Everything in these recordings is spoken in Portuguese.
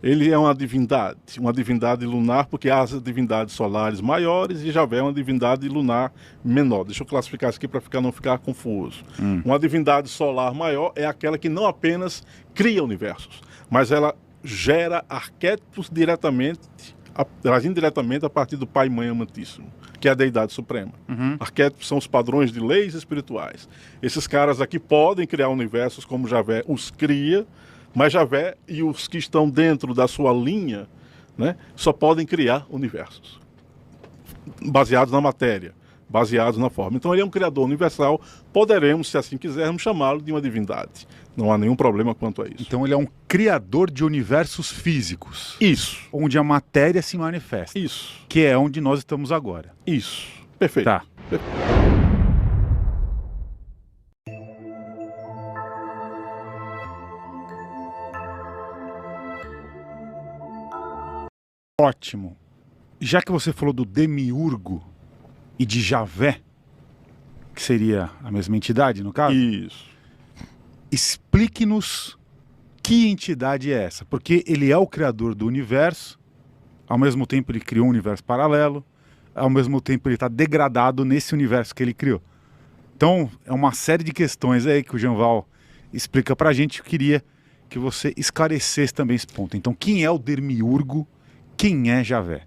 Ele é uma divindade lunar, porque há as divindades solares maiores e Javé é uma divindade lunar menor. Deixa eu classificar isso aqui para não ficar confuso. Uma divindade solar maior é aquela que não apenas cria universos, mas ela gera arquétipos indiretamente a partir do Pai e Mãe Amantíssimo, que é a deidade suprema. Arquétipos são os padrões de leis espirituais. Esses caras aqui podem criar universos como Javé os cria, mas Javé e os que estão dentro da sua linha, né, só podem criar universos baseados na matéria, baseados na forma. Então ele é um criador universal, poderemos, se assim quisermos, chamá-lo de uma divindade. Não há nenhum problema quanto a isso. Então ele é um criador de universos físicos. Isso. Onde a matéria se manifesta. Isso. Que é onde nós estamos agora. Isso. Perfeito. Tá. Perfeito. Ótimo. Já que você falou do demiurgo e de Javé, que seria a mesma entidade, no caso? Isso. Explique-nos que entidade é essa. Porque ele é o criador do universo, ao mesmo tempo ele criou um universo paralelo, ao mesmo tempo ele está degradado nesse universo que ele criou. Então, é uma série de questões aí que o Jeanval explica pra gente. Eu queria que você esclarecesse também esse ponto. Então, quem é o demiurgo? Quem é Javé?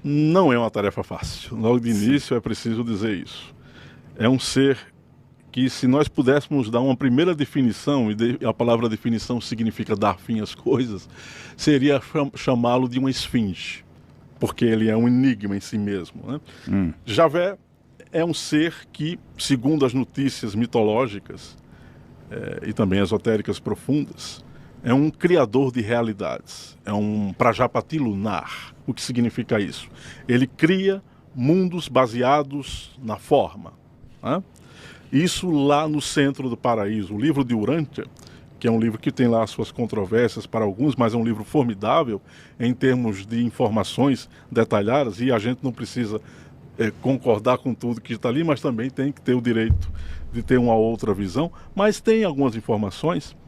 Não é uma tarefa fácil. Logo de início é preciso dizer isso. É um ser que, se nós pudéssemos dar uma primeira definição, e a palavra definição significa dar fim às coisas, seria chamá-lo de uma esfinge, porque ele é um enigma em si mesmo, né? Javé é um ser que, segundo as notícias mitológicas e também esotéricas profundas, é um criador de realidades, é um Prajapati lunar. O que significa isso? Ele cria mundos baseados na forma, né? Isso lá no centro do paraíso. O livro de Urântia, que é um livro que tem lá suas controvérsias para alguns, mas é um livro formidável em termos de informações detalhadas, e a gente não precisa concordar com tudo que está ali, mas também tem que ter o direito de ter uma outra visão. Mas tem algumas informações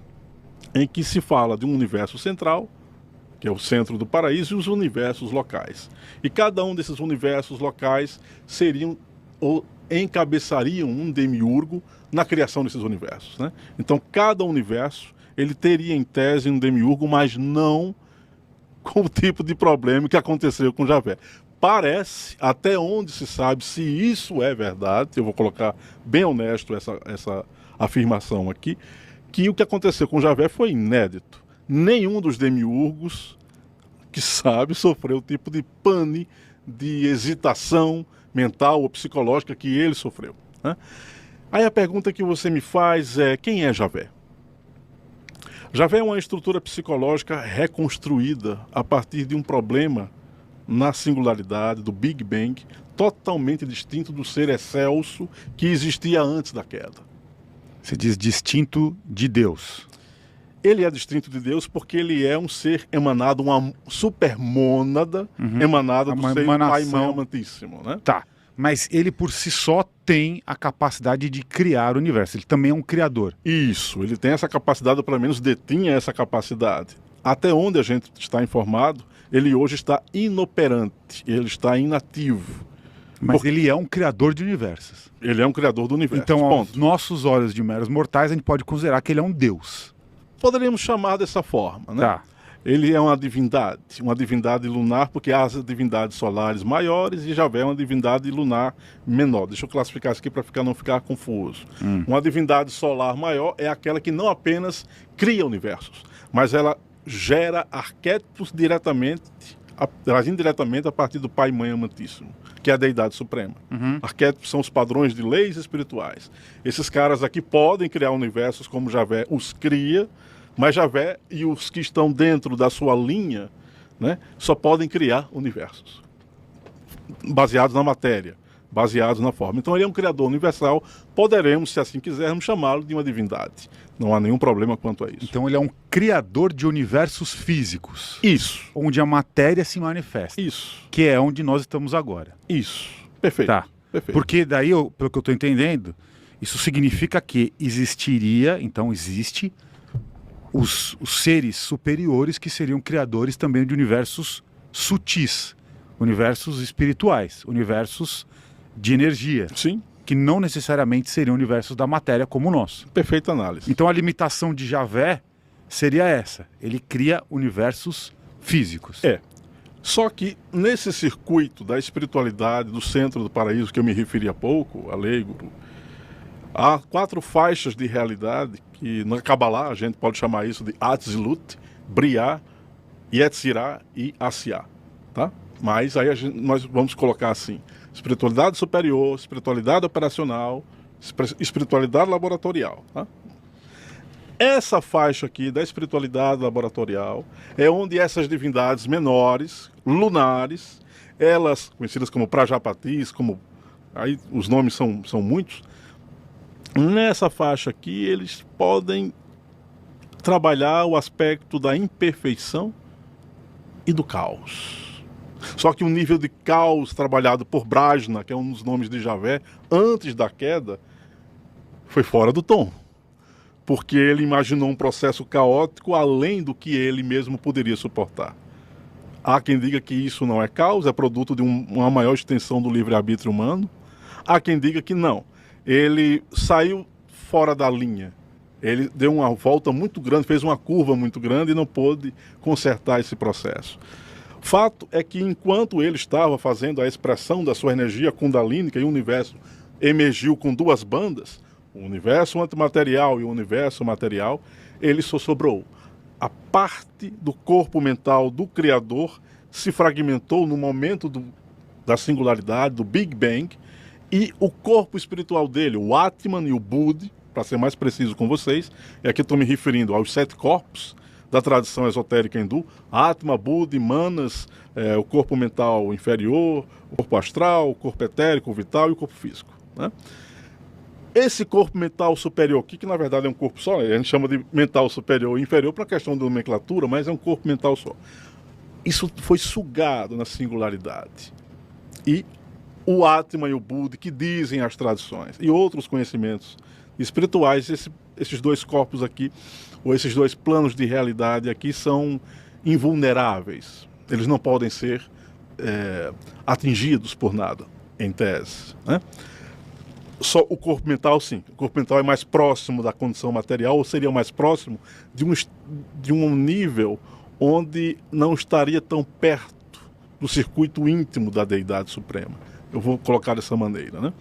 em que se fala de um universo central, que é o centro do paraíso, e os universos locais. E cada um desses universos locais seriam ou encabeçariam um demiurgo na criação desses universos, né? Então cada universo ele teria em tese um demiurgo, mas não com o tipo de problema que aconteceu com Javé. Parece, até onde se sabe, se isso é verdade, eu vou colocar bem honesto essa afirmação aqui, que o que aconteceu com Javé foi inédito. Nenhum dos demiurgos que sabe sofreu o tipo de pane, de hesitação mental ou psicológica que ele sofreu, né? Aí a pergunta que você me faz é: quem é Javé? Javé é uma estrutura psicológica reconstruída a partir de um problema na singularidade do Big Bang, totalmente distinto do ser excelso que existia antes da queda. Você diz distinto de Deus. Ele é distinto de Deus porque ele é um ser emanado, uma supermônada emanada do ser Pai e Mãe Amantíssimo, né? Tá, mas ele por si só tem a capacidade de criar o universo. Ele também é um criador. Isso, ele tem essa capacidade, ou pelo menos detinha essa capacidade. Até onde a gente está informado, ele hoje está inoperante, ele está inativo. Mas ele é um criador de universos. Ele é um criador do universo. Então, aos nossos olhos de meros mortais, a gente pode considerar que ele é um Deus. Poderíamos chamar dessa forma, né? Tá. Ele é uma divindade lunar, porque há as divindades solares maiores e Javé é uma divindade lunar menor. Deixa eu classificar isso aqui para não ficar confuso. Uma divindade solar maior é aquela que não apenas cria universos, mas ela gera arquétipos indiretamente a partir do Pai e Mãe Amantíssimo, que é a deidade suprema. Arquétipos são os padrões de leis espirituais. Esses caras aqui podem criar universos como Javé os cria, mas Javé e os que estão dentro da sua linha, né, só podem criar universos baseados na matéria, baseados na forma. Então ele é um criador universal, poderemos, se assim quisermos, chamá-lo de uma divindade. Não há nenhum problema quanto a isso. Então ele é um criador de universos físicos. Isso. Onde a matéria se manifesta. Isso. Que é onde nós estamos agora. Isso. Perfeito. Tá. Perfeito. Porque daí, pelo que eu estou entendendo, isso significa que existiria, então existe, os seres superiores que seriam criadores também de universos sutis, universos espirituais, universos de energia. Sim. Que não necessariamente seriam universos da matéria como o nosso. Perfeita análise. Então a limitação de Javé seria essa. Ele cria universos físicos. Só que nesse circuito da espiritualidade, do centro do paraíso, que eu me referi há pouco, Aleiguro, há 4 faixas de realidade que na Kabbalah a gente pode chamar isso de Atzilut, Briah, Yetzirah e Asiá, tá? Mas aí nós vamos colocar assim: espiritualidade superior, espiritualidade operacional, espiritualidade laboratorial, tá? Essa faixa aqui da espiritualidade laboratorial é onde essas divindades menores, lunares, elas conhecidas como Prajapatis, como aí os nomes são muitos. Nessa faixa aqui eles podem trabalhar o aspecto da imperfeição e do caos. Só que o nível de caos trabalhado por Brajna, que é um dos nomes de Javé, antes da queda, foi fora do tom. Porque ele imaginou um processo caótico além do que ele mesmo poderia suportar. Há quem diga que isso não é caos, é produto de uma maior extensão do livre-arbítrio humano. Há quem diga que não. Ele saiu fora da linha. Ele deu uma volta muito grande, fez uma curva muito grande e não pôde consertar esse processo. Fato é que enquanto ele estava fazendo a expressão da sua energia kundalínica e o universo emergiu com 2 bandas, o universo antimaterial e o universo material, ele só sobrou. A parte do corpo mental do Criador se fragmentou no momento da singularidade, do Big Bang, e o corpo espiritual dele, o Atman e o Budi, para ser mais preciso com vocês, e aqui estou me referindo aos 7 corpos da tradição esotérica hindu: Atma, Budi, Manas, o corpo mental inferior, o corpo astral, o corpo etérico, o vital e o corpo físico, né? Esse corpo mental superior aqui, que na verdade é um corpo só, a gente chama de mental superior e inferior para questão de nomenclatura, mas é um corpo mental só. Isso foi sugado na singularidade. E o Atman e o Budi, que dizem as tradições, e outros conhecimentos espirituais, esses 2 corpos aqui, ou esses 2 planos de realidade aqui, são invulneráveis. Eles não podem ser atingidos por nada, em tese, né? Só o corpo mental, sim. O corpo mental é mais próximo da condição material, ou seria mais próximo de um nível onde não estaria tão perto do circuito íntimo da Deidade Suprema. Eu vou colocar dessa maneira, né?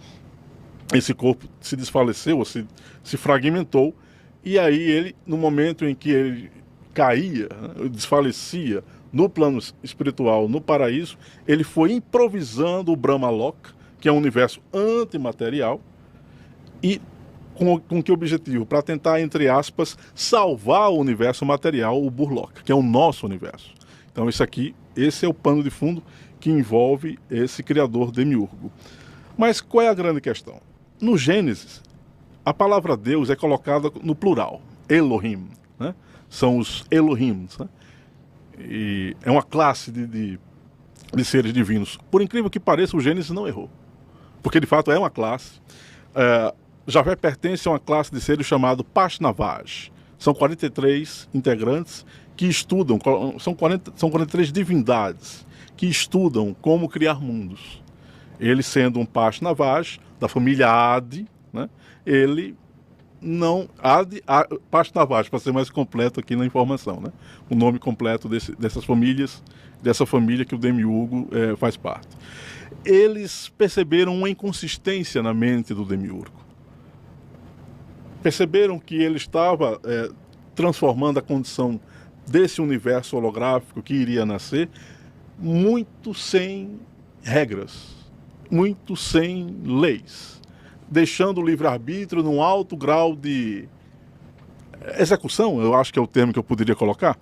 Esse corpo se desfaleceu, ou se fragmentou, e aí ele, no momento em que ele caía, né, desfalecia no plano espiritual, no paraíso, ele foi improvisando o Brahmaloka, que é um universo antimaterial, e com que objetivo? Para tentar, entre aspas, salvar o universo material, o Burlock, que é o nosso universo. Então esse é o pano de fundo que envolve esse criador demiurgo. Mas qual é a grande questão? No Gênesis, a palavra Deus é colocada no plural, Elohim, né? São os Elohims, né? E é uma classe de seres divinos. Por incrível que pareça, o Gênesis não errou, porque de fato é uma classe. Javé pertence a uma classe de seres chamado Pashnavaj. São 43 integrantes que estudam, são 43 divindades que estudam como criar mundos. Ele, sendo um Pashnavaj, da família Adi, né, ele não... Pashnavaj, para ser mais completo aqui na informação, né, o nome completo dessas famílias, dessa família que o Demiurgo faz parte. Eles perceberam uma inconsistência na mente do Demiurgo. Perceberam que ele estava transformando a condição desse universo holográfico que iria nascer muito sem regras, muito sem leis, deixando o livre-arbítrio num alto grau de execução, eu acho que é o termo que eu poderia colocar.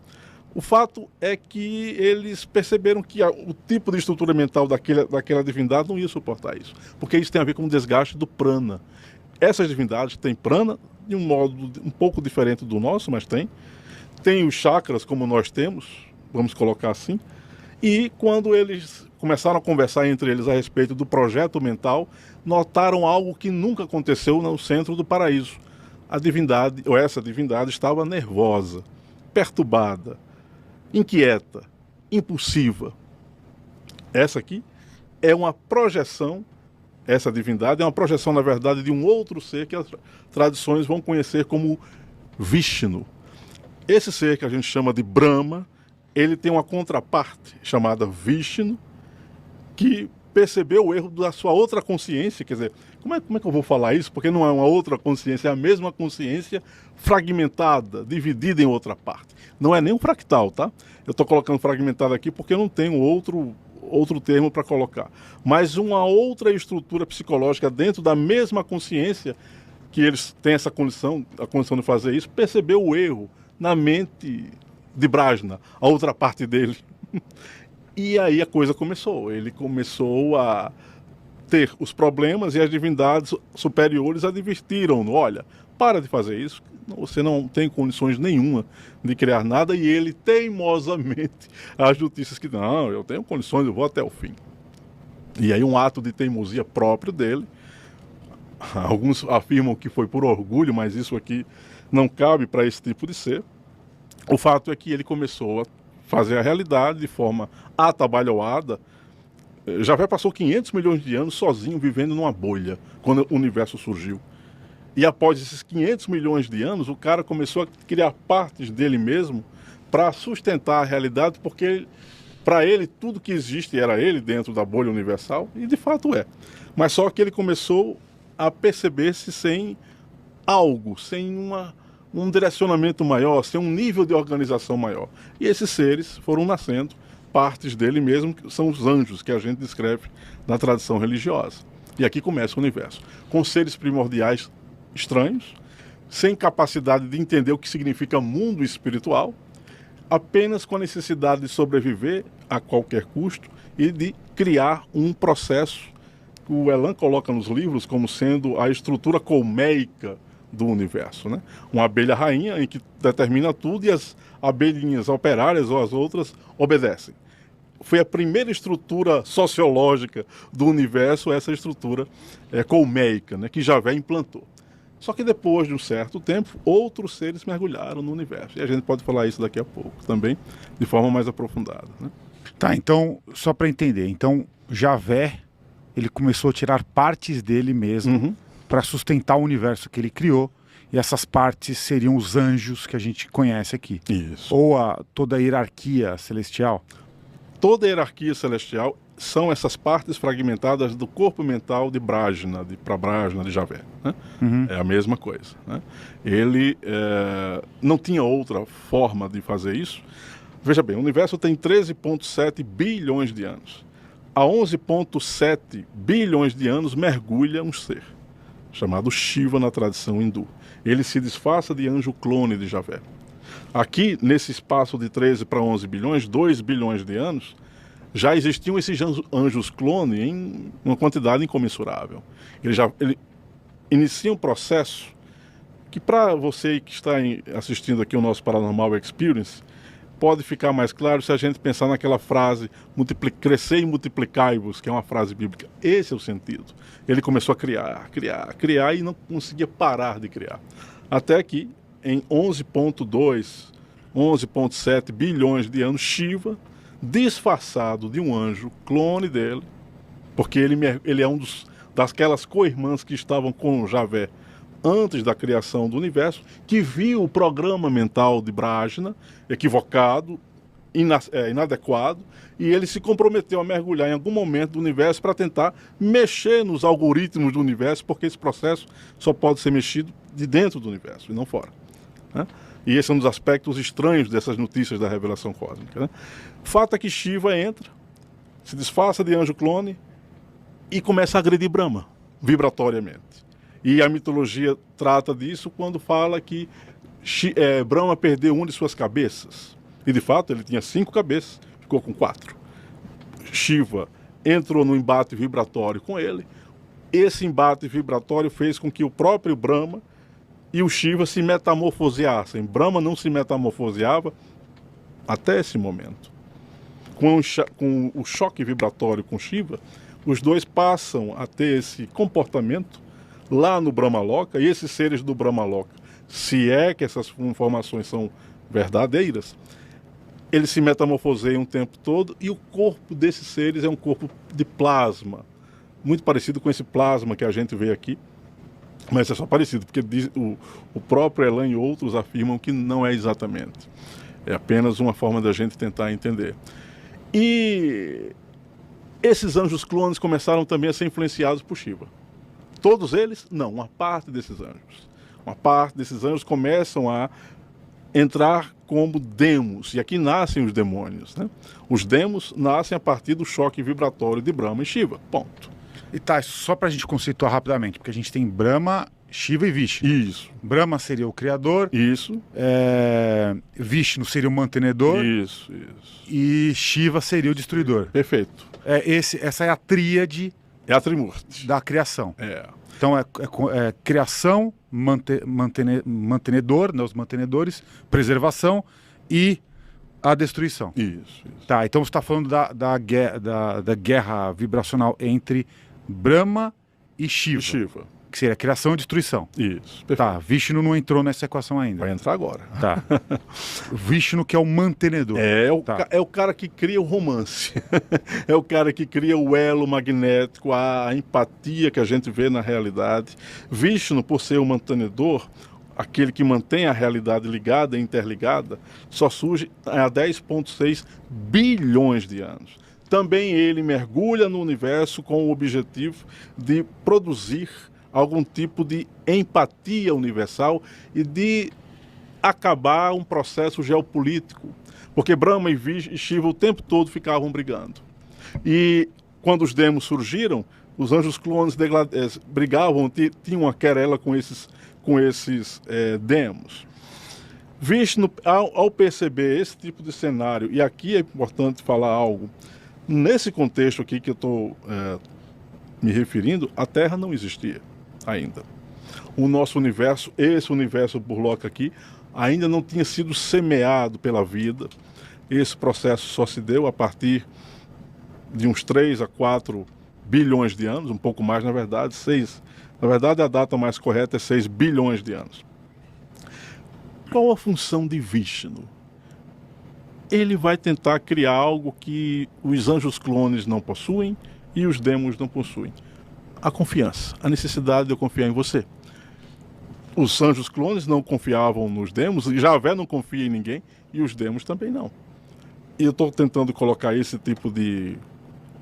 O fato é que eles perceberam que o tipo de estrutura mental daquela divindade não ia suportar isso, porque isso tem a ver com o desgaste do prana. Essas divindades têm prana de um modo um pouco diferente do nosso, mas tem os chakras como nós temos, vamos colocar assim, e quando eles começaram a conversar entre eles a respeito do projeto mental, notaram algo que nunca aconteceu no centro do paraíso. A divindade, ou essa divindade, estava nervosa. perturbada, inquieta, impulsiva. Essa aqui é uma projeção, essa divindade é uma projeção, na verdade, de um outro ser que as tradições vão conhecer como Vishnu. Esse ser que a gente chama de Brahma, ele tem uma contraparte chamada Vishnu, que percebeu o erro da sua outra consciência. Quer dizer, como é que eu vou falar isso? Porque não é uma outra consciência, é a mesma consciência fragmentada, dividida em outra parte. Não é nem um fractal, tá? Eu estou colocando fragmentado aqui porque eu não tenho outro termo para colocar. Mas uma outra estrutura psicológica dentro da mesma consciência, que eles têm essa condição, a condição de fazer isso, percebeu o erro na mente de Brajna, a outra parte dele. E aí a coisa começou. Ele começou a ter os problemas e as divindades superiores advertiram-no: olha, para de fazer isso, você não tem condições nenhuma de criar nada. E ele teimosamente, as notícias que não, eu tenho condições, eu vou até o fim. E aí um ato de teimosia próprio dele. Alguns afirmam que foi por orgulho, mas isso aqui não cabe para esse tipo de ser. O fato é que ele começou a fazer a realidade de forma atabalhoada. Javé passou 500 milhões de anos sozinho, vivendo numa bolha, quando o universo surgiu. E após esses 500 milhões de anos, o cara começou a criar partes dele mesmo para sustentar a realidade, porque para ele tudo que existe era ele dentro da bolha universal, e de fato é. Mas só que ele começou a perceber-se sem algo, sem um direcionamento maior, sem um nível de organização maior. E esses seres foram nascendo, partes dele mesmo, que são os anjos, que a gente descreve na tradição religiosa. E aqui começa o universo, com seres primordiais estranhos, sem capacidade de entender o que significa mundo espiritual, apenas com a necessidade de sobreviver a qualquer custo e de criar um processo que o Elan coloca nos livros como sendo a estrutura colmeica do universo, né? Uma abelha rainha em que determina tudo e as abelhinhas operárias ou as outras obedecem. Foi a primeira estrutura sociológica do universo, essa estrutura colmeica, né, que Javé implantou. Só que depois de um certo tempo, outros seres mergulharam no universo. E a gente pode falar isso daqui a pouco também, de forma mais aprofundada, né? Tá, então, só para entender, então Javé, ele começou a tirar partes dele mesmo para sustentar o universo que ele criou, e essas partes seriam os anjos que a gente conhece aqui. Isso. Ou toda a hierarquia celestial. Toda a hierarquia celestial são essas partes fragmentadas do corpo mental de Brajna, de Prabrajna, de Javé, né? É a mesma coisa, né? Ele não tinha outra forma de fazer isso. Veja bem, o universo tem 13,7 bilhões de anos. A 11,7 bilhões de anos mergulha um ser, chamado Shiva na tradição hindu. Ele se disfarça de anjo clone de Javé. Aqui, nesse espaço de 13 para 11 bilhões, 2 bilhões de anos, já existiam esses anjos clone em uma quantidade incomensurável. Ele inicia um processo que, para você que está assistindo aqui o nosso Paranormal Experience, pode ficar mais claro se a gente pensar naquela frase, crescer e multiplicai-vos, que é uma frase bíblica. Esse é o sentido. Ele começou a criar e não conseguia parar de criar. Até que, em 11,2, 11,7 bilhões de anos, Shiva, disfarçado de um anjo, clone dele, porque ele é daquelas co-irmãs que estavam com Javé antes da criação do universo, que viu o programa mental de Brajna equivocado, inadequado, e ele se comprometeu a mergulhar em algum momento do universo para tentar mexer nos algoritmos do universo, porque esse processo só pode ser mexido de dentro do universo e não fora, né? E esse é um dos aspectos estranhos dessas notícias da revelação cósmica, né? O fato é que Shiva entra, se disfarça de anjo clone e começa a agredir Brahma, vibratoriamente. E a mitologia trata disso quando fala que Brahma perdeu uma de suas cabeças. E de fato ele tinha 5 cabeças, ficou com 4. Shiva entrou no embate vibratório com ele. Esse embate vibratório fez com que o próprio Brahma e o Shiva se metamorfoseassem. Brahma não se metamorfoseava até esse momento. Com o choque vibratório com Shiva, os dois passam a ter esse comportamento lá no Brahmaloka, e esses seres do Brahmaloka, se é que essas informações são verdadeiras, eles se metamorfoseiam o tempo todo e o corpo desses seres é um corpo de plasma, muito parecido com esse plasma que a gente vê aqui, mas é só parecido, porque o próprio Elan e outros afirmam que não é exatamente. É apenas uma forma da gente tentar entender. E esses anjos clones começaram também a ser influenciados por Shiva. Todos eles? Não, uma parte desses anjos. Uma parte desses anjos começam a entrar como demos, e aqui nascem os demônios, né? Os demos nascem a partir do choque vibratório de Brahma e Shiva, ponto. E tá, só pra gente conceituar rapidamente, porque a gente tem Brahma, Shiva e Vishnu. Isso. Brahma seria o criador. Isso. Vishnu seria o mantenedor. Isso. E Shiva seria o destruidor. Perfeito. Essa é a tríade. É a Trimurti. Da criação. É. Então é criação, mantenedor, né, os mantenedores, preservação e a destruição. Isso. Tá, então você está falando da guerra vibracional entre Brahma e Shiva. Que seria criação e destruição. Isso, perfeito. Tá, Vishnu não entrou nessa equação ainda. Vai entrar agora. Tá. Vishnu que é o mantenedor. É o cara que cria o romance. É o cara que cria o elo magnético, a empatia que a gente vê na realidade. Vishnu, por ser o mantenedor, aquele que mantém a realidade ligada e interligada, só surge há 10,6 bilhões de anos. Também ele mergulha no universo com o objetivo de produzir algum tipo de empatia universal e de acabar um processo geopolítico. Porque Brahma e Shiva o tempo todo ficavam brigando. E quando os demos surgiram, os anjos clones brigavam, tinham uma querela com esses demos. Vishnu, ao perceber esse tipo de cenário, e aqui é importante falar algo, nesse contexto aqui que eu estou me referindo, a Terra não existia ainda. O nosso universo, esse universo Burlock aqui, ainda não tinha sido semeado pela vida. Esse processo só se deu a partir de uns 3 a 4 bilhões de anos, um pouco mais na verdade, 6. Na verdade a data mais correta é 6 bilhões de anos. Qual a função de Vishnu? Ele vai tentar criar algo que os anjos clones não possuem e os demos não possuem. A confiança, a necessidade de eu confiar em você. Os anjos clones não confiavam nos demos, e Javé não confia em ninguém, e os demos também não. E eu estou tentando colocar esse tipo de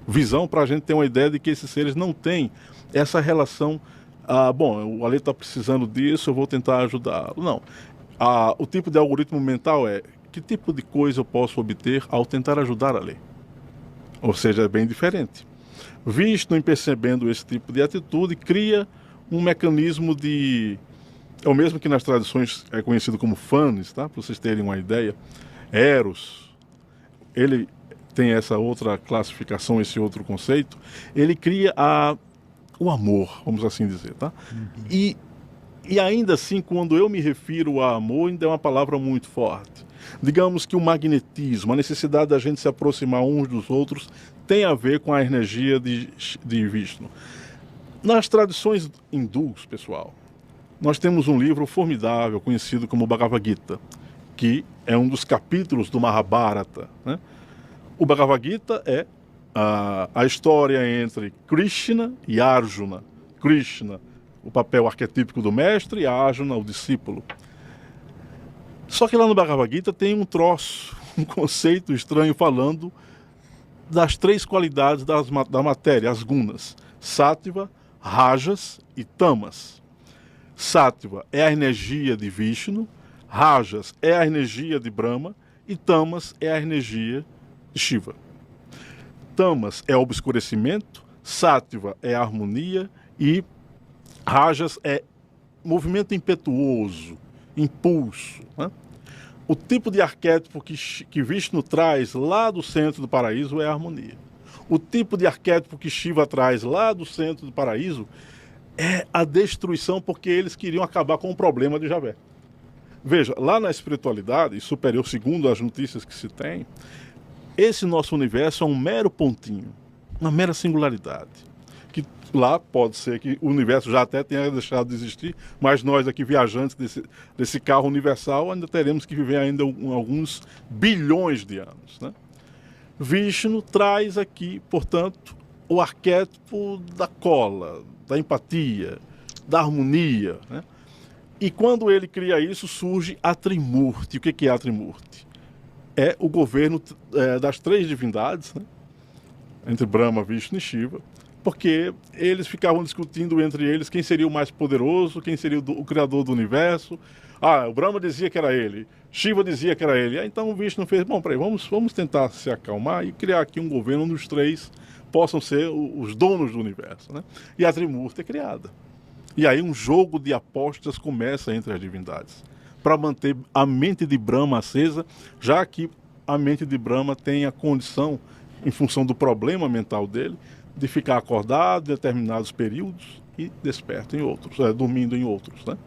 visão para a gente ter uma ideia de que esses seres não têm essa relação. Bom, o Ale está precisando disso, eu vou tentar ajudá-lo. Não. O tipo de algoritmo mental é que tipo de coisa eu posso obter ao tentar ajudar a Ale. Ou seja, é bem diferente. Vishnu, percebendo esse tipo de atitude, cria um mecanismo de... É o mesmo que nas tradições é conhecido como Fanes, tá? Para vocês terem uma ideia. Eros, ele tem essa outra classificação, esse outro conceito. Ele cria o amor, vamos assim dizer, tá? Uhum. E ainda assim, quando eu me refiro a amor, ainda é uma palavra muito forte. Digamos que o magnetismo, a necessidade da gente se aproximar uns dos outros, tem a ver com a energia de Vishnu. Nas tradições hindus, pessoal, nós temos um livro formidável, conhecido como Bhagavad Gita, que é um dos capítulos do Mahabharata, né? O Bhagavad Gita é a história entre Krishna e Arjuna. Krishna, o papel arquetípico do mestre, e Arjuna, o discípulo. Só que lá no Bhagavad Gita tem um troço, um conceito estranho falando das 3 qualidades da matéria, as gunas: Sattva, Rajas e Tamas. Sattva é a energia de Vishnu, Rajas é a energia de Brahma e Tamas é a energia de Shiva. Tamas é obscurecimento, Sattva é harmonia e Rajas é movimento impetuoso, impulso, né? O tipo de arquétipo que Vishnu traz lá do centro do paraíso é a harmonia. O tipo de arquétipo que Shiva traz lá do centro do paraíso é a destruição, porque eles queriam acabar com o problema de Javé. Veja, lá na espiritualidade superior, segundo as notícias que se tem, esse nosso universo é um mero pontinho, uma mera singularidade. que lá pode ser que o universo já até tenha deixado de existir, mas nós aqui viajantes desse carro universal ainda teremos que viver ainda alguns bilhões de anos, né? Vishnu traz aqui, portanto, o arquétipo da cola, da empatia, da harmonia, né? E quando ele cria isso, surge a Trimurti. O que é a Trimurti? É o governo das três divindades, né? Entre Brahma, Vishnu e Shiva, porque eles ficavam discutindo entre eles quem seria o mais poderoso, quem seria o criador do universo. O Brahma dizia que era ele, Shiva dizia que era ele. Então o Vishnu fez, bom, peraí, vamos tentar se acalmar e criar aqui um governo onde os três possam ser os donos do universo, né? E a Trimurti é criada. E aí um jogo de apostas começa entre as divindades, para manter a mente de Brahma acesa, já que a mente de Brahma tem a condição, em função do problema mental dele, de ficar acordado em determinados períodos e desperto em outros, dormindo em outros, né?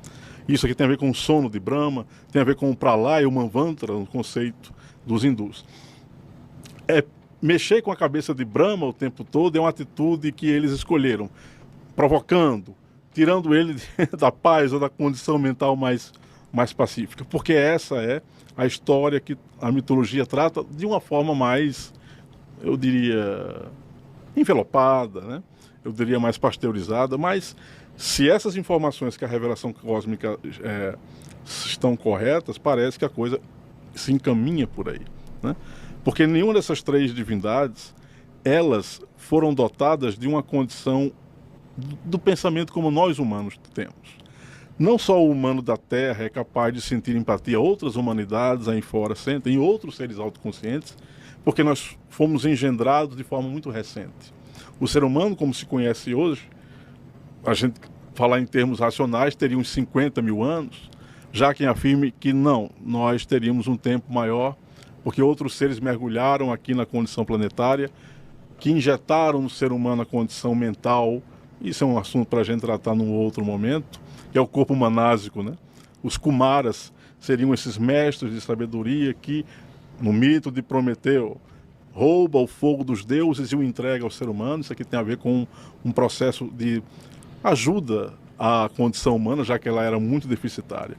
Isso aqui tem a ver com o sono de Brahma, tem a ver com o Pralaya e o Manvantara, no conceito dos hindus. Mexer com a cabeça de Brahma o tempo todo é uma atitude que eles escolheram, provocando, tirando ele da paz ou da condição mental mais pacífica, porque essa é a história que a mitologia trata de uma forma mais, eu diria, envelopada, né? Eu diria mais pasteurizada, mas se essas informações que a revelação cósmica estão corretas, parece que a coisa se encaminha por aí, né? Porque nenhuma dessas três divindades, elas foram dotadas de uma condição do pensamento como nós humanos temos. Não só o humano da Terra é capaz de sentir empatia, outras humanidades aí fora sentem, e outros seres autoconscientes, porque nós fomos engendrados de forma muito recente. O ser humano, como se conhece hoje, a gente falar em termos racionais, teria uns 50 mil anos, já quem afirme que não, nós teríamos um tempo maior, porque outros seres mergulharam aqui na condição planetária, que injetaram no ser humano a condição mental. Isso é um assunto para a gente tratar num outro momento, que é o corpo manásico, né? Os Kumaras seriam esses mestres de sabedoria que, no mito de Prometeu, rouba o fogo dos deuses e o entrega ao ser humano. Isso aqui tem a ver com um processo de ajuda à condição humana, já que ela era muito deficitária.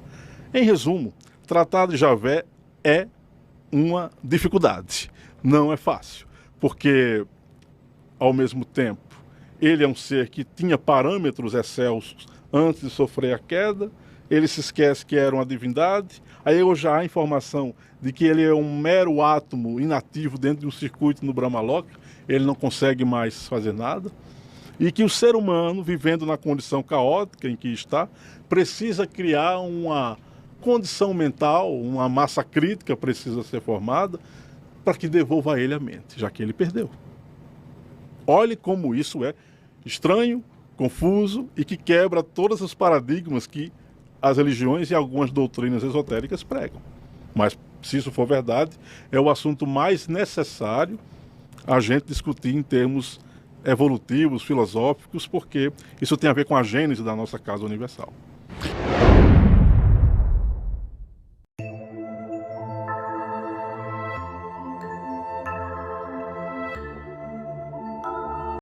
Em resumo, tratar de Javé é uma dificuldade. Não é fácil, porque, ao mesmo tempo, ele é um ser que tinha parâmetros excelsos antes de sofrer a queda, ele se esquece que era uma divindade, aí já há informação de que ele é um mero átomo inativo dentro de um circuito no Brahmaloka, ele não consegue mais fazer nada, e que o ser humano, vivendo na condição caótica em que está, precisa criar uma condição mental, uma massa crítica precisa ser formada para que devolva a ele a mente, já que ele perdeu. Olhe como isso é estranho, confuso e que quebra todos os paradigmas que as religiões e algumas doutrinas esotéricas pregam. Mas, se isso for verdade, é o assunto mais necessário a gente discutir em termos evolutivos, filosóficos, porque isso tem a ver com a gênese da nossa casa universal.